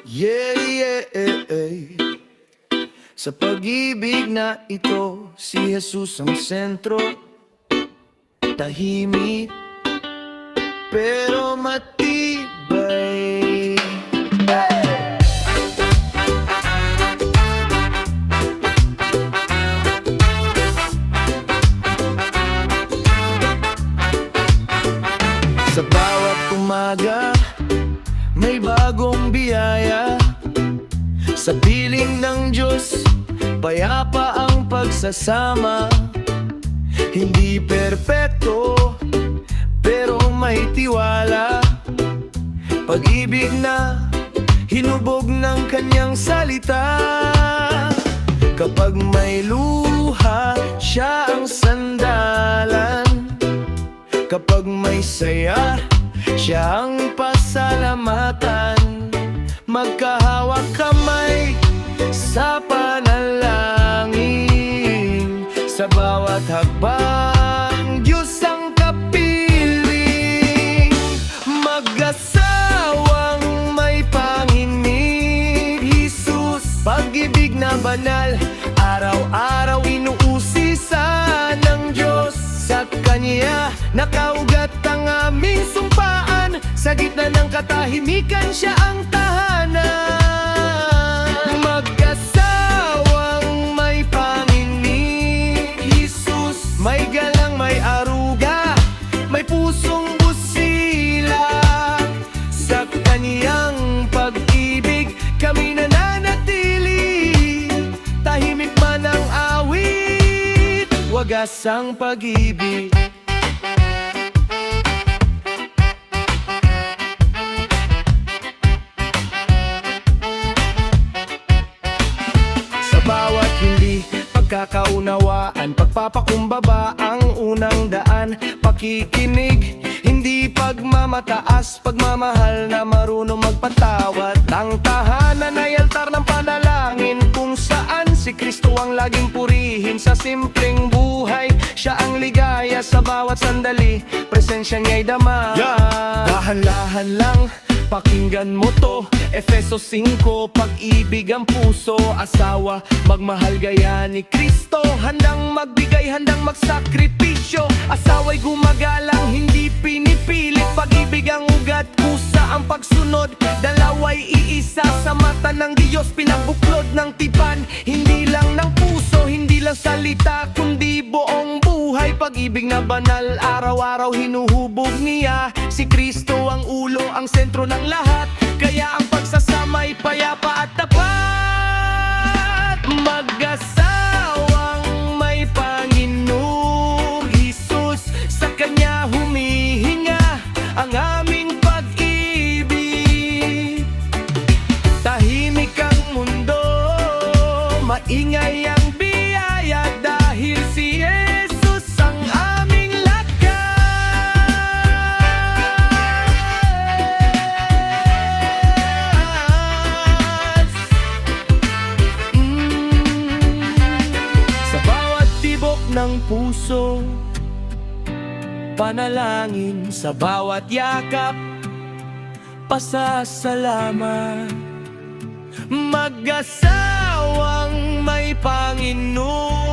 Yeah, yeah, sa pag-ibig na ito, si Jesus ang sentro. Tahimik, pero matibay. Sa bawat umaga, may bagong biyaya. Sa piling ng Diyos, payapa ang pagsasama. Hindi perpekto, pero may tiwala. Pag-ibig na hinubog ng kanyang salita. Kapag may luha, siya ang sandalan. Kapag may saya, siya ang pasalamatan. Magkahawak kamay sa panalangin. Sa bawat hakbang, Diyos ang kapiling. Mag-asawang may panginig, Jesus, pag-ibig na banal, araw-araw inuusisa ng Diyos. Sa Kanya nakaugat ang aming sumpaan. Sa gitna ng katahimikan, siya ang tahanan. Mag-asawang may panginig, Jesus, may galang, may aruga, may pusong busilak. Sa Kaniyang pag-ibig, kami nananatili. Tahimik man ang awit, wagas ang pag-ibig. Sa bawat hindi pagkakaunawaan, pagpapakumbaba ang unang daan. Pakikinig, hindi pagmamataas, pagmamahal na marunong magpatawad. Ang tahanan ay altar ng panalangin, kung saan si Kristo ang laging purihin. Sa simpleng buhay, siya ang ligaya. Sa bawat sandali, presensya niya'y dama. Dahan-dahan lang, pakinggan mo to. Efeso 5, pag-ibig ang puso. Asawa, magmahal gaya ni Kristo. Handang magbigay, handang magsakripisyo. Asawa'y gumagalang, hindi pinipilit. Pag-ibig ang ugat, kusa ang pagsunod. Dalawa'y iisa sa mata ng Diyos. Pinabuklod ng tipan, hindi lang ng puso, hindi lang salita, kundi buong buhay. Pag-ibig na banal, araw-araw hinuhubog niya. Si Kristo ang ulo, ang sentro ng lahat. Kaya ang pagsasama'y payapa at tapat. Mag-asawang may Panginoon, Jesus, sa Kanya humihinga ang aming pag-ibig. Tahimik ang mundo, maingay ang biyaya, dahil si Jesus ang aming lakas. Sa bawat tibok ng puso, panalangin. Sa bawat yakap, pasasalamat. Mag-asawang may Panginoon,